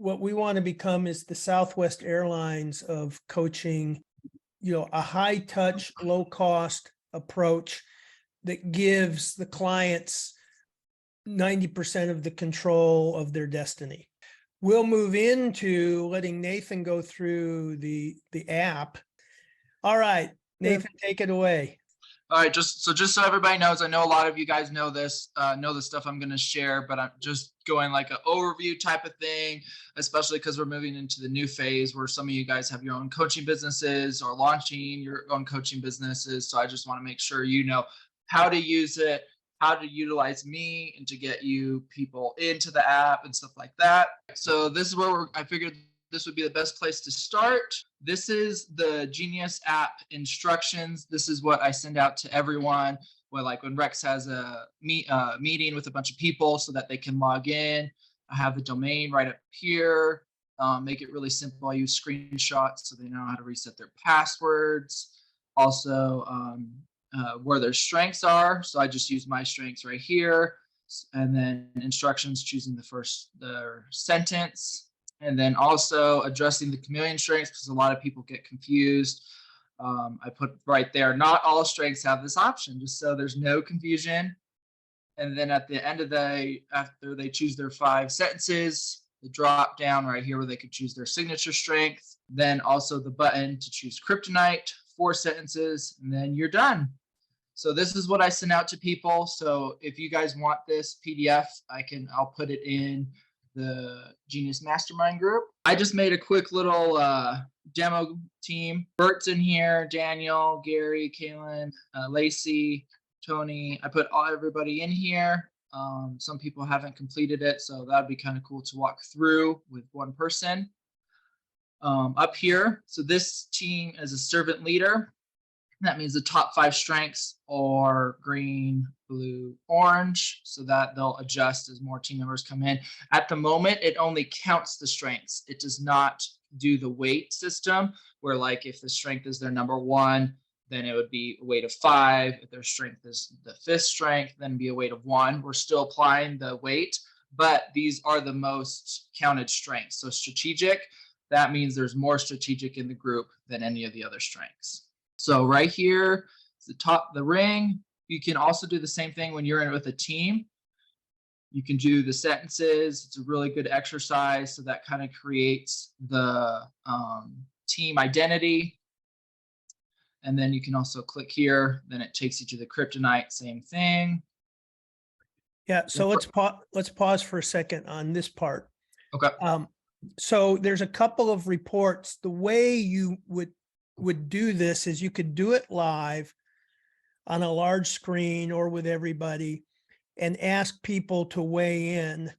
what we want to become is the Southwest Airlines of coaching, a high touch, low cost approach that gives the clients 90% of the control of their destiny. We'll move into letting Nathan go through the app. All right, Nathan, take it away. All right, just so everybody knows, I know a lot of you guys know this, know the stuff I'm going to share, but I'm just going like an overview type of thing, especially because we're moving into the new phase where some of you guys have your own coaching businesses or launching your own coaching businesses. So I just want to make sure you know how to use it, how to utilize me, and to get you people into the app and stuff like that. So this is where I figured this would be the best place to start. This is the Genius app instructions. This is what I send out to everyone. Well, like when Rex has a meeting with a bunch of people so that they can log in. I have the domain right up here. Make it really simple. I use screenshots so they know how to reset their passwords. Also, where their strengths are. So I just use my strengths right here. And then instructions, choosing the sentence. And then also addressing the chameleon strengths, because a lot of people get confused. I put right there, not all strengths have this option, just so there's no confusion. And then at the end of the day, after they choose their 5 sentences, the drop down right here where they could choose their signature strength. Then also the button to choose kryptonite, 4 sentences, and then you're done. So this is what I send out to people. So if you guys want this PDF, I'll put it in the Genius Mastermind group. I just made a quick little demo team. Bert's in here, Daniel, Gary, Kaylin, Lacey, Tony. I put everybody in here. Some people haven't completed it, so that'd be kind of cool to walk through with one person. Up here, so this team is a servant leader. That means the top 5 strengths are green, blue, orange, so that they'll adjust as more team members come in. At the moment, it only counts the strengths. It does not do the weight system where, like, if the strength is their number 1, then it would be a weight of 5. If their strength is the 5th strength, then be a weight of 1. We're still applying the weight, but these are the most counted strengths. So strategic, that means there's more strategic in the group than any of the other strengths. So right here, the ring. You can also do the same thing when you're in with a team. You can do the sentences. It's a really good exercise. So that kind of creates the team identity. And then you can also click here. Then it takes you to the kryptonite, same thing. Yeah, so let's pause for a second on this part. Okay. So there's a couple of reports. The way you would do this is you could do it live on a large screen or with everybody and ask people to weigh in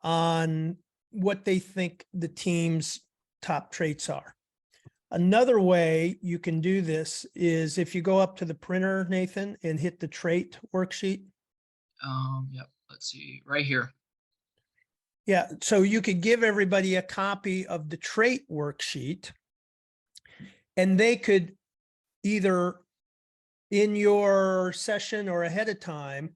on what they think the team's top traits are. Another way you can do this is if you go up to the printer, Nathan, and hit the trait worksheet. Yep. Let's see right here. Yeah. So you could give everybody a copy of the trait worksheet, and they could either in your session or ahead of time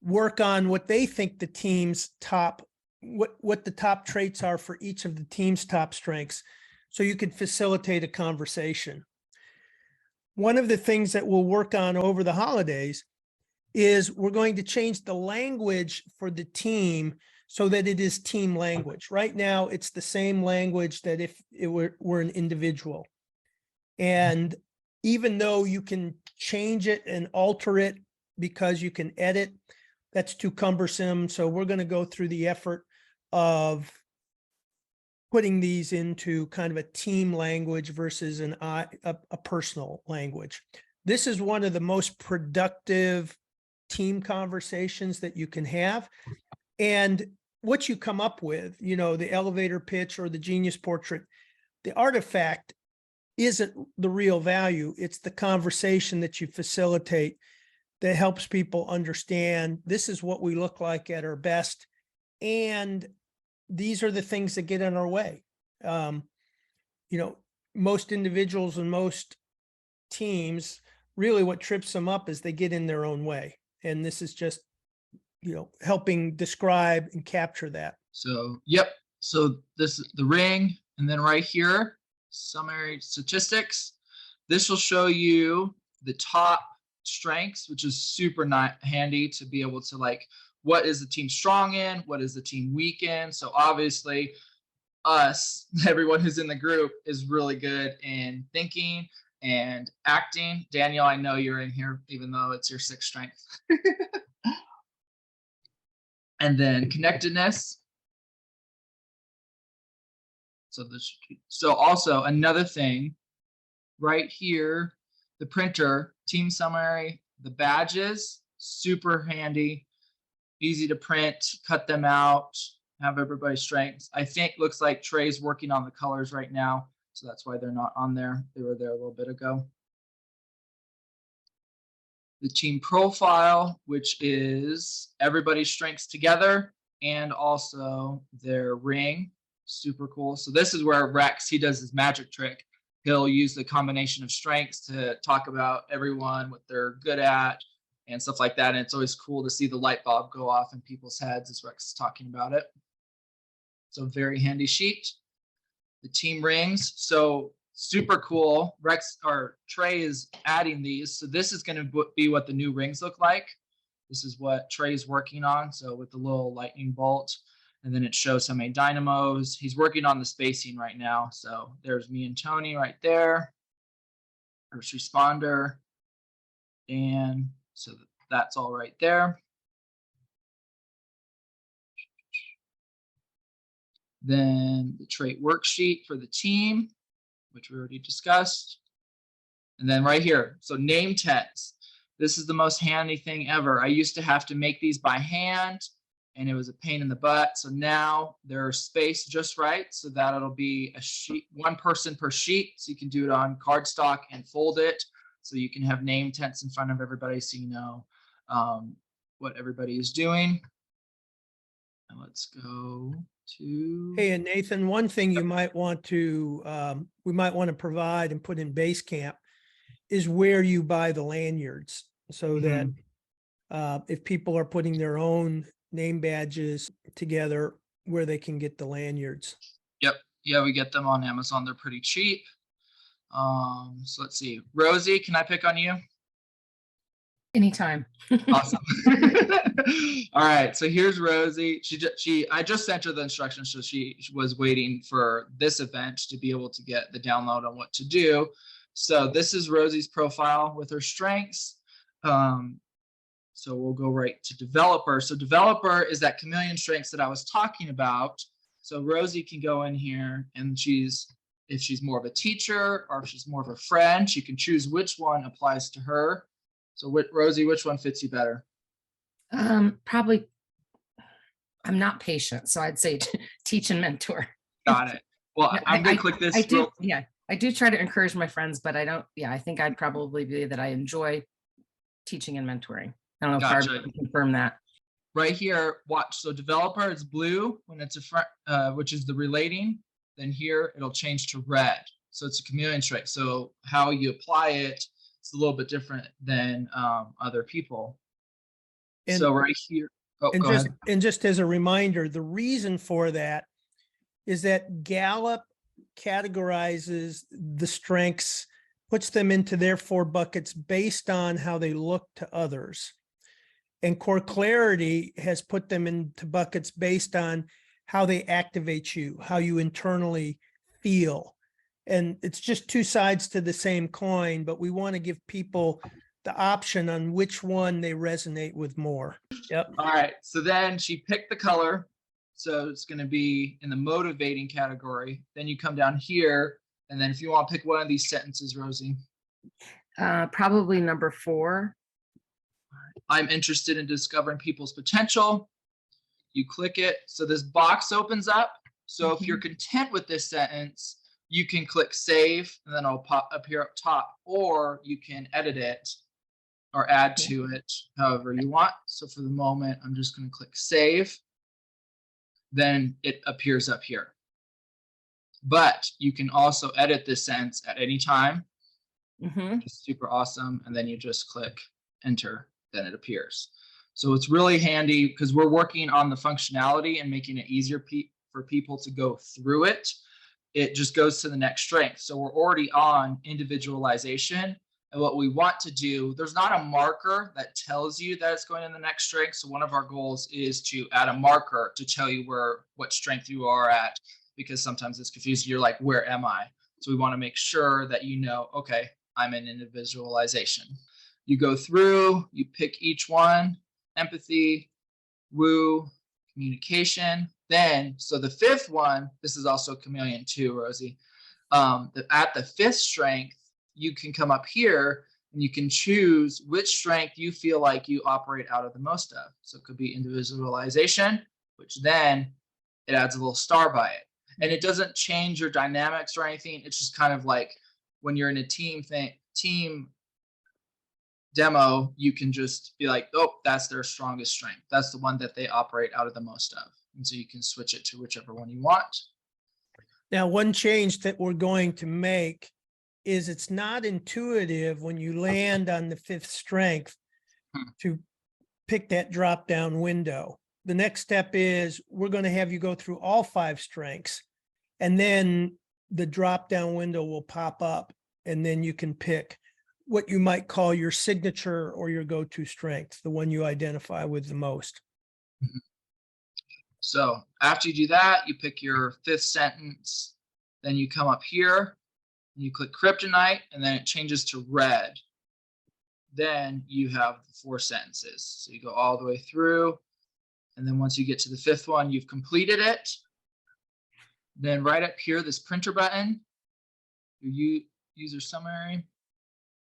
work on what they think the team's top, what the top traits are for each of the team's top strengths. So you could facilitate a conversation. One of the things that we'll work on over the holidays is we're going to change the language for the team so that it is team language. Right now, it's the same language that if it were an individual. And even though you can change it and alter it because you can edit, that's too cumbersome. So we're going to go through the effort of putting these into kind of a team language versus a personal language. This is one of the most productive team conversations that you can have. And what you come up with, the elevator pitch or the genius portrait, the artifact isn't the real value. It's the conversation that you facilitate that helps people understand this is what we look like at our best. And these are the things that get in our way. Most individuals and most teams, really what trips them up is they get in their own way. And this is just, helping describe and capture that. So, yep. So this is the ring, and then right here, summary statistics. This will show you the top strengths, which is super handy to be able to like, what is the team strong in? What is the team weak in? So obviously us, everyone who's in the group is really good in thinking and acting. Daniel, I know you're in here, even though it's your sixth strength. And then connectedness. So also another thing right here, the printer, team summary, the badges, super handy, easy to print, cut them out, have everybody's strengths. I think looks like Trey's working on the colors right now, so that's why they're not on there. They were there a little bit ago. The team profile, which is everybody's strengths together and also their ring. Super cool. So this is where Rex, he does his magic trick. He'll use the combination of strengths to talk about everyone, what they're good at and stuff like that. And it's always cool to see the light bulb go off in people's heads as Rex is talking about it. So very handy sheet. The team rings. So super cool. Rex or Trey is adding these. So this is going to be what the new rings look like. This is what Trey's working on. So with the little lightning bolt, and then it shows how many dynamos. He's working on the spacing right now. So there's me and Tony right there. First responder. And so that's all right there. Then the trait worksheet for the team, which we already discussed. And then right here, so name tags. This is the most handy thing ever. I used to have to make these by hand and it was a pain in the butt. So now they're spaced just right so that it'll be a sheet, one person per sheet. So you can do it on cardstock and fold it. So you can have name tags in front of everybody so you know what everybody is doing. And let's go to. Hey, and Nathan, one thing you might want to, we might want to provide and put in Basecamp is where you buy the lanyards so that if people are putting their own name badges together, where they can get the lanyards. Yep. Yeah, we get them on Amazon. They're pretty cheap. So let's see. Rosie, can I pick on you? Anytime. Awesome. All right. So here's Rosie. I just sent her the instructions. So she was waiting for this event to be able to get the download on what to do. So this is Rosie's profile with her strengths. So we'll go right to developer. So developer is that chameleon strengths that I was talking about. So Rosie can go in here and if she's more of a teacher or if she's more of a friend, she can choose which one applies to her. So Rosie, which one fits you better? Probably, I'm not patient, so I'd say teach and mentor. Got it. Well, I'm gonna click this. I do try to encourage my friends, but I don't. Yeah, I think I'd probably be that I enjoy teaching and mentoring. I don't know if Barbara can confirm that. Right here, watch. So developer is blue when it's a front, which is the relating. Then here it'll change to red. So it's a chameleon strength. So how you apply it, it's a little bit different than other people. And so right here, and just as a reminder, the reason for that is that Gallup categorizes the strengths, puts them into their 4 buckets based on how they look to others. And Core Clarity has put them into buckets based on how they activate you, how you internally feel. And it's just 2 sides to the same coin, but we want to give people the option on which one they resonate with more. Yep. All right. So then she picked the color. So it's going to be in the motivating category. Then you come down here. And then if you want to pick one of these sentences, Rosie. Probably number 4. I'm interested in discovering people's potential. You click it. So this box opens up. So if you're content with this sentence, you can click save and then it'll pop up here up top, or you can edit it or add to it however you want. So for the moment, I'm just going to click save. Then it appears up here. But you can also edit this sentence at any time. It's super awesome. And then you just click enter, then it appears. So it's really handy because we're working on the functionality and making it easier for people to go through it, it just goes to the next strength. So we're already on individualization. And what we want to do, there's not a marker that tells you that it's going in the next strength. So one of our goals is to add a marker to tell you what strength you are at, because sometimes it's confusing. You're like, where am I? So we want to make sure that you know, okay, I'm in individualization. You go through, you pick each one: empathy, woo, communication. Then, so the fifth one, this is also chameleon too, Rosie. At the fifth strength, you can come up here and you can choose which strength you feel like you operate out of the most of. So it could be individualization, which then it adds a little star by it. And it doesn't change your dynamics or anything. It's just kind of like when you're in a team demo, you can just be like, oh, that's their strongest strength. That's the one that they operate out of the most of. And so you can switch it to whichever one you want. Now, one change that we're going to make is it's not intuitive when you land on the fifth strength to pick that drop down window. The next step is we're going to have you go through all 5 strengths, and then the drop down window will pop up, and then you can pick what you might call your signature or your go-to strength, the one you identify with the most. So after you do that, you pick your 5th sentence, then you come up here and you click kryptonite, and then it changes to red. Then you have the 4 sentences. So you go all the way through, and then once you get to the 5th one, you've completed it. Then right up here, this printer button, your user summary,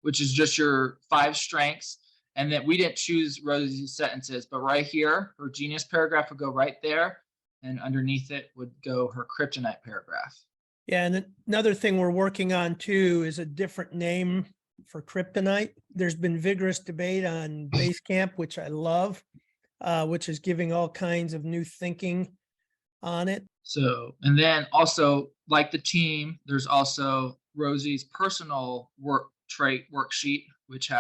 which is just your 5 strengths. And then we didn't choose Rosie's sentences, but right here, her genius paragraph would go right there, and underneath it would go her kryptonite paragraph. Yeah, and another thing we're working on too is a different name for kryptonite. There's been vigorous debate on Basecamp, which I love, which is giving all kinds of new thinking on it. So, and then also, like the team, there's also Rosie's personal trait worksheet, which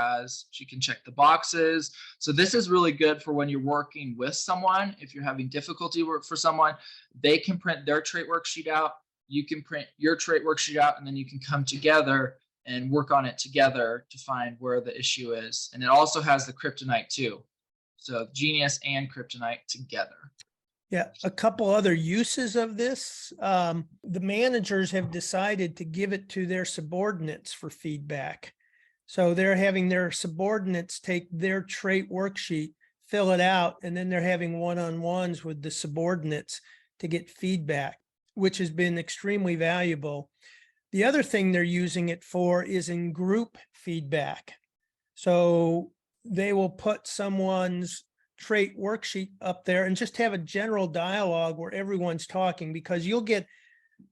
she can check the boxes. So this is really good for when you're working with someone. If you're having difficulty for someone, they can print their trait worksheet out. You can print your trait worksheet out, and then you can come together and work on it together to find where the issue is. And it also has the kryptonite too. So genius and kryptonite together. Yeah, a couple other uses of this. The managers have decided to give it to their subordinates for feedback. So they're having their subordinates take their trait worksheet, fill it out, and then they're having one-on-ones with the subordinates to get feedback, which has been extremely valuable. The other thing they're using it for is in group feedback. So they will put someone's trait worksheet up there and just have a general dialogue where everyone's talking, because you'll get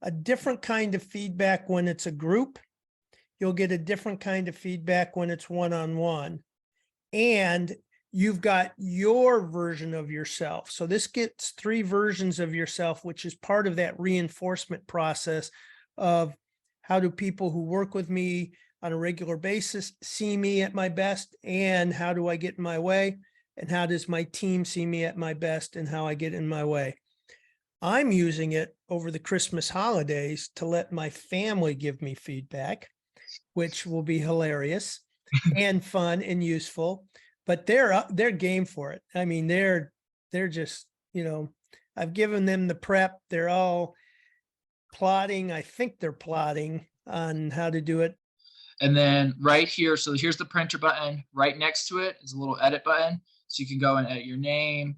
a different kind of feedback when it's a group. You'll get a different kind of feedback when it's one-on-one. And you've got your version of yourself. So this gets 3 versions of yourself, which is part of that reinforcement process of how do people who work with me on a regular basis see me at my best, and how do I get in my way? And how does my team see me at my best, and how I get in my way? I'm using it over the Christmas holidays to let my family give me feedback, which will be hilarious and fun and useful, but they're game for it. I mean, they're just, I've given them the prep. They're all plotting. I think they're plotting on how to do it. And then right here, so here's the printer button. Right next to it is a little edit button. So you can go and edit your name,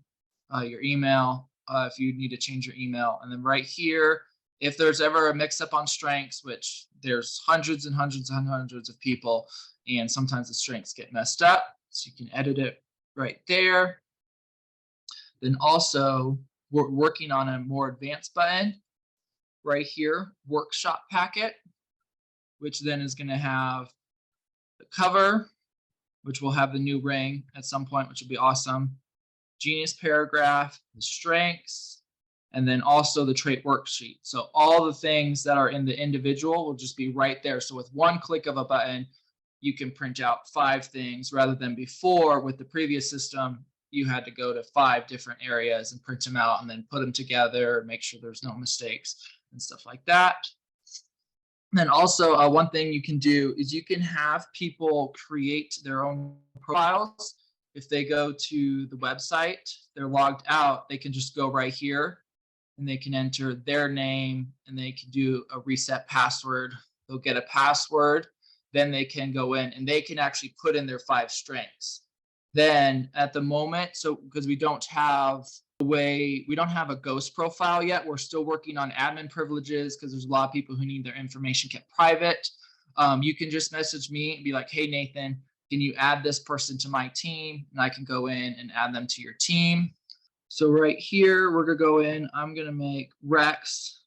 your email, if you need to change your email. And then right here, if there's ever a mix up on strengths, which there's hundreds and hundreds and hundreds of people, and sometimes the strengths get messed up, so you can edit it right there. Then also, we're working on a more advanced button right here, workshop packet, which then is going to have the cover, which will have the new ring at some point, which will be awesome. Genius paragraph, the strengths, and then also the trait worksheet. So all the things that are in the individual will just be right there. So with one click of a button, you can print out 5 things, rather than before with the previous system, you had to go to 5 different areas and print them out and then put them together, make sure there's no mistakes and stuff like that. And then also one thing you can do is you can have people create their own profiles. If they go to the website, they're logged out, they can just go right here and they can enter their name and they can do a reset password. They'll get a password, then they can go in and they can actually put in their 5 strengths. Then at the moment, so because we don't have a ghost profile yet, we're still working on admin privileges because there's a lot of people who need their information kept private. You can just message me and be like, hey, Nathan, can you add this person to my team? And I can go in and add them to your team. So right here, we're gonna go in, I'm gonna make Rex,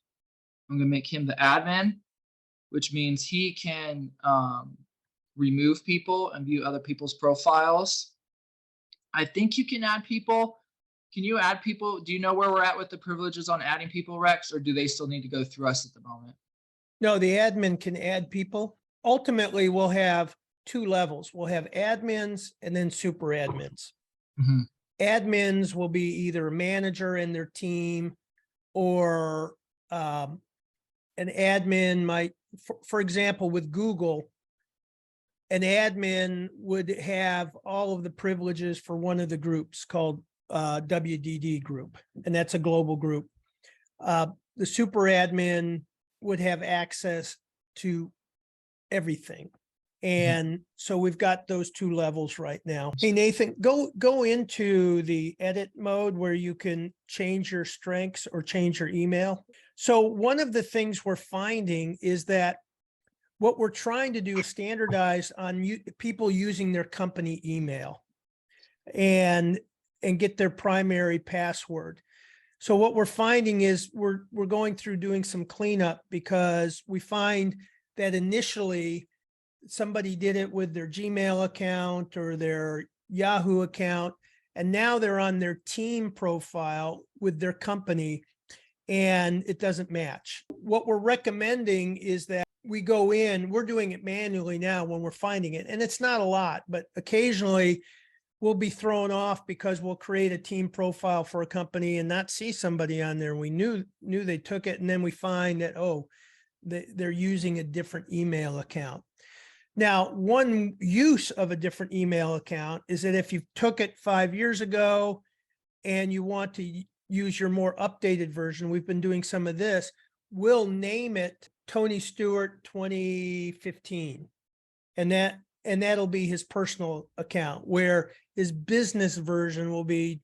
I'm gonna make him the admin, which means he can remove people and view other people's profiles. I think you can add people. Can you add people? Do you know where we're at with the privileges on adding people, Rex, or do they still need to go through us at the moment? No, the admin can add people. Ultimately, we'll have 2 levels. We'll have admins and then super admins. Mhm. Admins will be either a manager in their team or an admin might, for example, with Google, an admin would have all of the privileges for one of the groups called WDD group, and that's a global group. The super admin would have access to everything. And so we've got those 2 levels right now. Hey, Nathan, go into the edit mode where you can change your strengths or change your email. So one of the things we're finding is that what we're trying to do is standardize on people using their company email and get their primary password. So what we're finding is we're going through doing some cleanup because we find that initially somebody did it with their Gmail account or their Yahoo account, and now they're on their team profile with their company and it doesn't match. What we're recommending is that we go in, we're doing it manually now when we're finding it, and it's not a lot, but occasionally we'll be thrown off because we'll create a team profile for a company and not see somebody on there. We knew they took it, and then we find that, oh, they're using a different email account. Now, one use of a different email account is that if you took it 5 years ago and you want to use your more updated version, we've been doing some of this, we'll name it Tony Stewart 2015. And that'll be his personal account, where his business version will be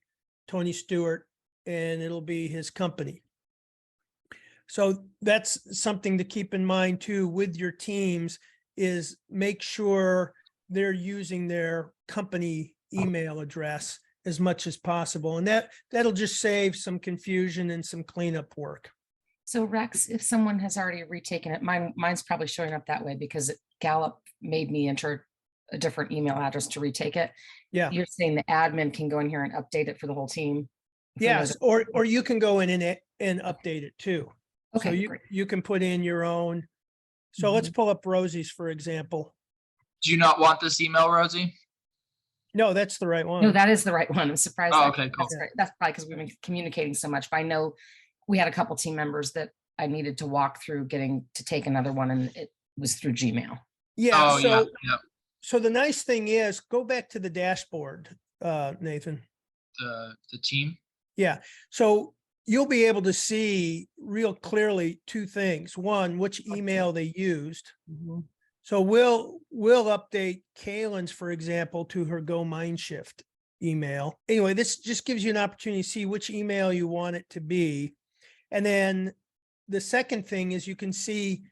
Tony Stewart and it'll be his company. So that's something to keep in mind too with your teams, is make sure they're using their company email address as much as possible. And that'll just save some confusion and some cleanup work. So Rex, if someone has already retaken it, mine's probably showing up that way because Gallup made me enter a different email address to retake it. Yeah. You're saying the admin can go in here and update it for the whole team? Yes, or you can go in and update it too. So Okay, great. you can put in your own. So let's pull up Rosie's, for example. Do you not want this email, Rosie? No, that's the right one. No, that is the right one. I'm surprised. Oh, okay, cool. That's right. That's probably because we've been communicating so much, but I know we had a couple team members that I needed to walk through getting to take another one, and it was through Gmail. Yeah. Oh, So, yeah. so the nice thing is, go back to the dashboard, Nathan. The team. Yeah. So you'll be able to see real clearly 2 things. One, which email they used. So we'll update Kaylin's, for example, to her Go Mindshift email. Anyway, this just gives you an opportunity to see which email you want it to be. And then the second thing is you can see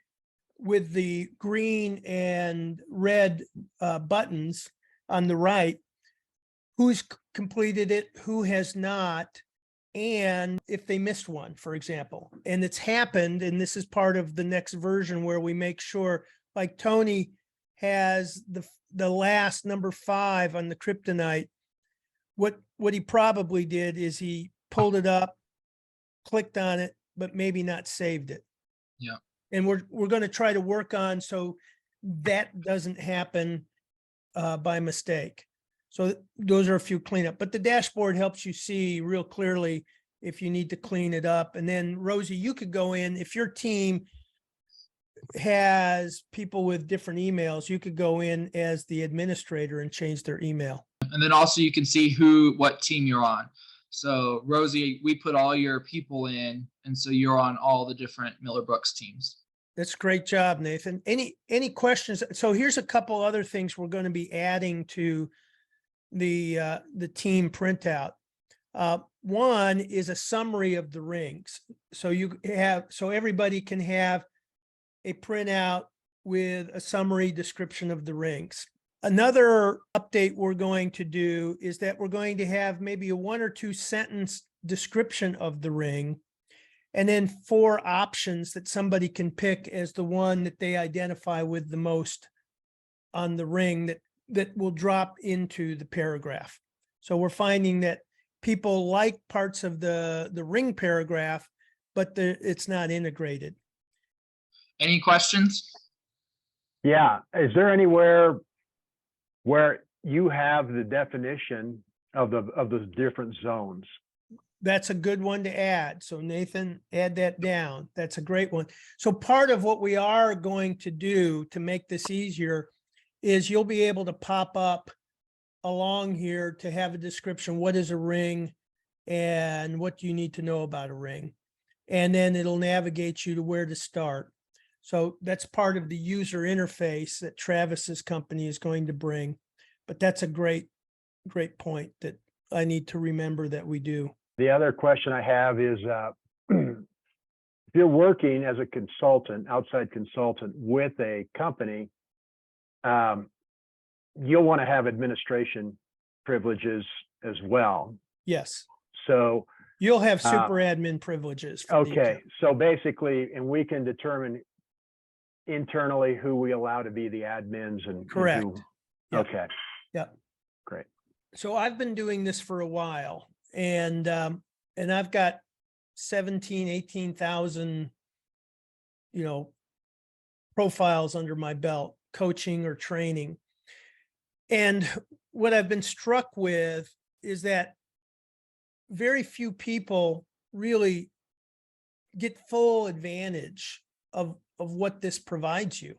with the green and red buttons on the right, who's completed it, who has not, and if they missed one, for example. And it's happened, and this is part of the next version where we make sure, like Tony has the last number 5 on the Kryptonite. What he probably did is he pulled it up, clicked on it, but maybe not saved it. Yeah. And we're going to try to work on so that doesn't happen by mistake. So those are a few cleanup, but the dashboard helps you see real clearly if you need to clean it up. And then Rosie, you could go in, if your team has people with different emails, you could go in as the administrator and change their email. And then also you can see what team you're on. So Rosie, we put all your people in, and so you're on all the different Miller Brooks teams. That's a great job, Nathan. Any questions? So here's a couple other things we're going to be adding to the team printout. One is a summary of the rings. So everybody can have a printout with a summary description of the rings. Another update we're going to do is that we're going to have maybe a 1 or 2 sentence description of the ring, and then 4 options that somebody can pick as the one that they identify with the most on the ring that will drop into the paragraph. So we're finding that people like parts of the ring paragraph, but it's not integrated. Any questions? Yeah. Is there anywhere where you have the definition of the different zones? That's a good one to add. So Nathan, add that down. That's a great one. So part of what we are going to do to make this easier is you'll be able to pop up along here to have a description. What is a ring and what do you need to know about a ring? And then it'll navigate you to where to start. So that's part of the user interface that Travis's company is going to bring. But that's a great point that I need to remember that we do. The other question I have is, if you're working as a consultant, outside consultant with a company, you'll want to have administration privileges as well. Yes. So you'll have super admin privileges. For the okay. account. So basically, and we can determine internally who we allow to be the admins and Correct. who, Yep. okay. Yep. Great. So I've been doing this for a while, and I've got 18,000, profiles under my belt, coaching or training. And what I've been struck with is that very few people really get full advantage of what this provides you.